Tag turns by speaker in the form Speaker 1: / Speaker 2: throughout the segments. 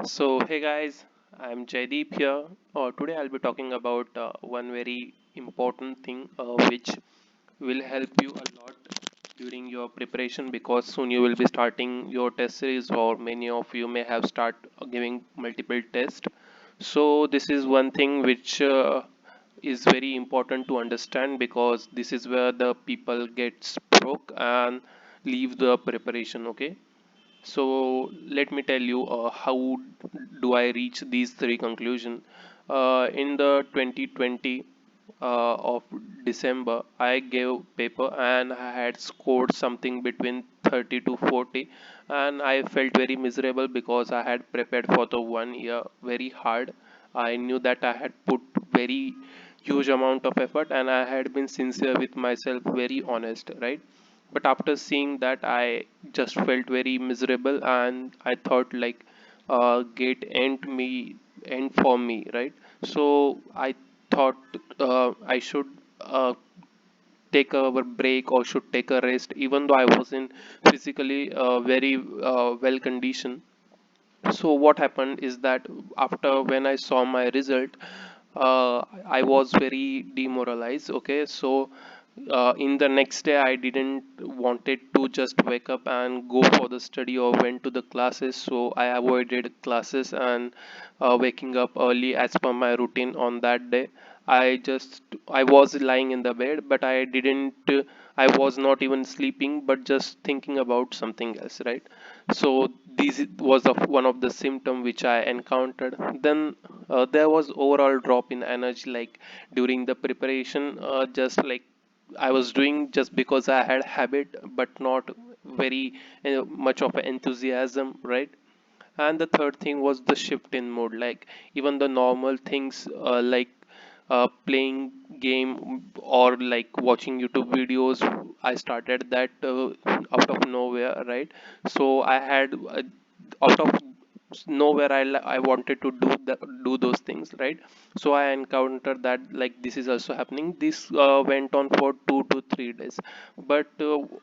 Speaker 1: So, hey guys, I'm Jaideep here. Today I'll be talking about one very important thing which will help you a lot during your preparation because soon you will be starting your test series, or many of you may have start giving multiple tests. So, this is one thing which is very important to understand because this is where the people gets broke and leave the preparation. Okay, so let me tell you how do I reach these three conclusions. In the 2020 of December, I gave paper and I had scored something between 30 to 40, and I felt very miserable because I had prepared for the 1 year very hard. I knew that I had put very huge amount of effort and I had been sincere with myself, very honest, right? But after seeing that, I just felt very miserable and I thought like gate end for me, right? So I thought I should take a break or should take a rest, even though I was in physically very well conditioned. So what happened is that after when I saw my result, I was very demoralized. Okay, so in the next day I didn't wanted to just wake up and go for the study or went to the classes. So I avoided classes and waking up early as per my routine on that day. I was lying in the bed, but I didn't. I was not even sleeping, but just thinking about something else, right? So this was one of the symptom which I encountered. Then there was overall drop in energy, like during the preparation, just like I was doing just because I had habit, but not very much of enthusiasm, right? And the third thing was the shift in mood, like even the normal things like playing game or like watching YouTube videos, I started that out of nowhere, right? So I had out of nowhere I wanted to do those things, right? So I encountered that like this is also happening. This went on for 2 to 3 days, but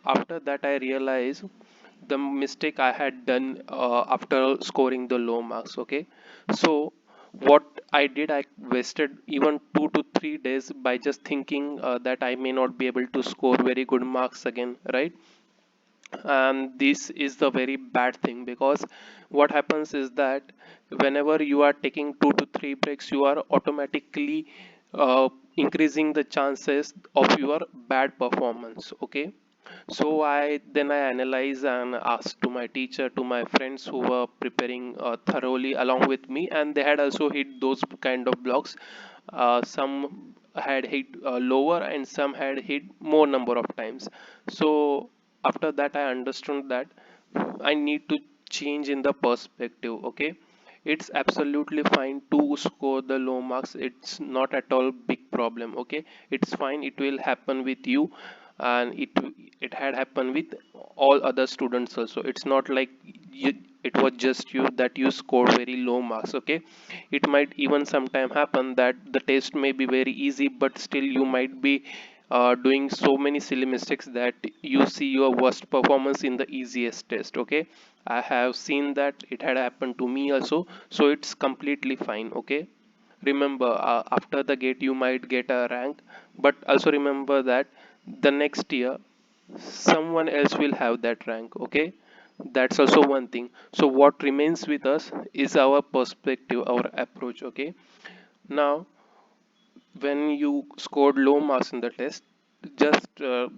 Speaker 1: after that I realized the mistake I had done after scoring the low marks. Okay, so what I did, I wasted even 2 to 3 days by just thinking that I may not be able to score very good marks again, right? And this is the very bad thing because what happens is that whenever you are taking 2 to 3 breaks, you are automatically increasing the chances of your bad performance. Okay, so I analyze and asked to my teacher, to my friends who were preparing thoroughly along with me, and they had also hit those kind of blocks. Some had hit lower, and some had hit more number of times. So after that, I understood that I need to change in the perspective. Okay, it's absolutely fine to score the low marks. It's not at all big problem. Okay, it's fine. It will happen with you, and it had happened with all other students also. It's not like it was just you that you scored very low marks. Okay, it might even sometime happen that the test may be very easy, but still you might be doing so many silly mistakes that you see your worst performance in the easiest test. Okay, I have seen that it had happened to me also, so it's completely fine. Okay, remember after the gate you might get a rank, but also remember that the next year someone else will have that rank. Okay, that's also one thing. So what remains with us is our perspective, our approach. Okay, now when you scored low marks in the test, just the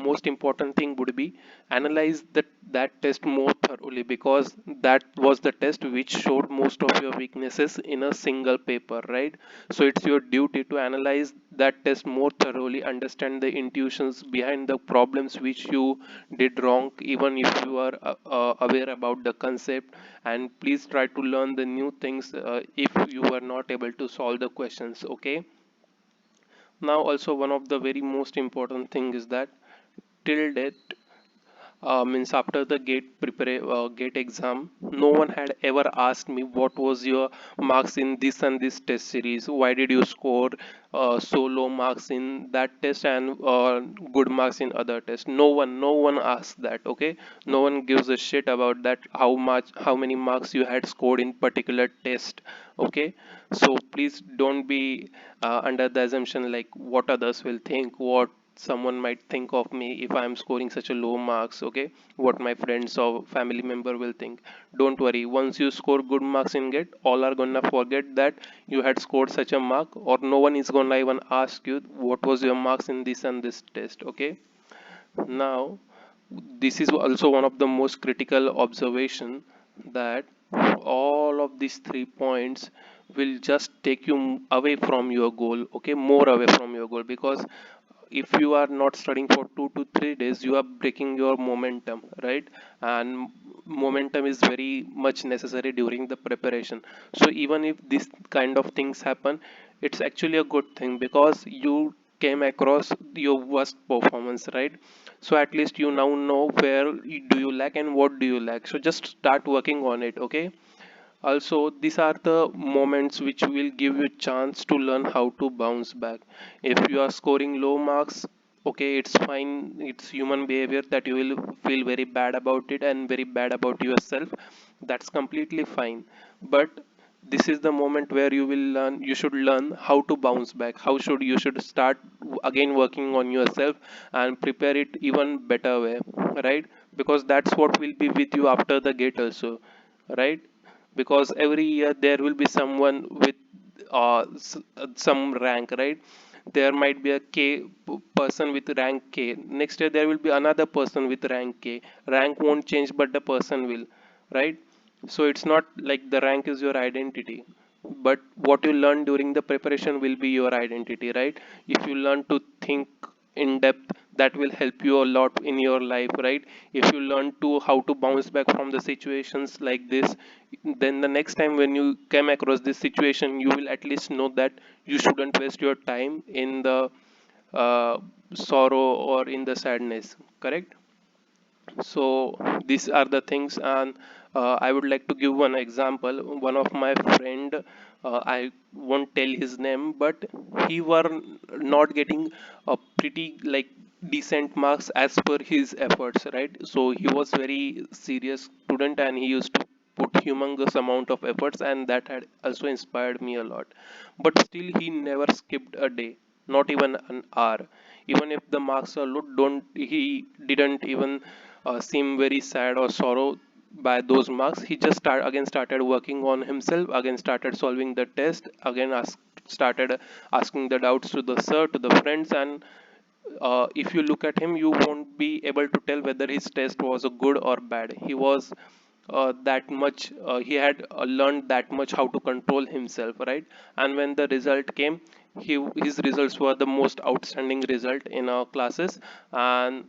Speaker 1: most important thing would be analyze that test more thoroughly, because that was the test which showed most of your weaknesses in a single paper, right? So it's your duty to analyze that test more thoroughly, understand the intuitions behind the problems which you did wrong, even if you are aware about the concept, and please try to learn the new things if you are not able to solve the questions. Okay, now also one of the very most important thing is that till date means after the gate exam, no one had ever asked me what was your marks in this and this test series. Why did you score so low marks in that test and good marks in other tests? No one asked that. Okay, no one gives a shit about that. How many marks you had scored in particular test. Okay, so please don't be under the assumption like what others will think, what someone might think of me if I'm scoring such a low marks. Okay, what my friends or family member will think. Don't worry, once you score good marks in gate, all are gonna forget that you had scored such a mark, or no one is gonna even ask you what was your marks in this and this test. Okay, now this is also one of the most critical observation, that all of these 3 points will just take you away from your goal. Okay, more away from your goal, because if you are not studying for 2 to 3 days, you are breaking your momentum, right? And momentum is very much necessary during the preparation. So even if this kind of things happen, it's actually a good thing, because you came across your worst performance, right? So at least you now know where do you lack and what do you lack, so just start working on it. Okay, also these are the moments which will give you chance to learn how to bounce back. If you are scoring low marks, okay, it's fine, it's human behavior that you will feel very bad about it and very bad about yourself. That's completely fine, but this is the moment where you should learn how to bounce back, how should you should start again working on yourself and prepare it even better way, right? Because that's what will be with you after the gate also, right? Because every year there will be someone with some rank, right? There might be a person with rank K. Next year there will be another person with rank K. Rank won't change, but the person will, right? So it's not like the rank is your identity, but what you learn during the preparation will be your identity, right? If you learn to think in depth, that will help you a lot in your life, right? If you learn to how to bounce back from the situations like this, then the next time when you come across this situation, you will at least know that you shouldn't waste your time in the uh, sorrow or in the sadness, correct? So these are the things. And I would like to give one example. One of my friend, I won't tell his name, but he were not getting a pretty like decent marks as per his efforts, right? So he was very serious student and he used to put humongous amount of efforts, and that had also inspired me a lot. But still he never skipped a day, not even an hour. Even if the marks are low, don't he didn't even seem very sad or sorrow by those marks. He just started working on himself, again started solving the test, again started asking the doubts to the sir, to the friends. And if you look at him, you won't be able to tell whether his test was a good or bad. He was that much he had learned that much how to control himself, right? And when the result came, his results were the most outstanding result in our classes. And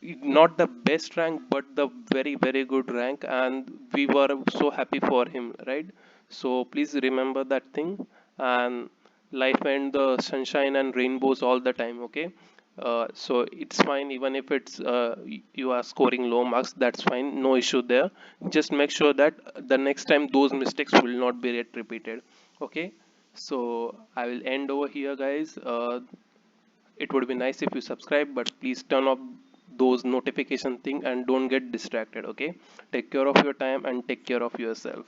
Speaker 1: not the best rank, but the very very good rank, and we were so happy for him, right? So please remember that thing. And life and the sunshine and rainbows all the time. Okay, so it's fine even if it's you are scoring low marks, that's fine, no issue there. Just make sure that the next time those mistakes will not be repeated. Okay, so I will end over here, guys. It would be nice if you subscribe, but please turn off those notification thing and don't get distracted. Okay, take care of your time and take care of yourself.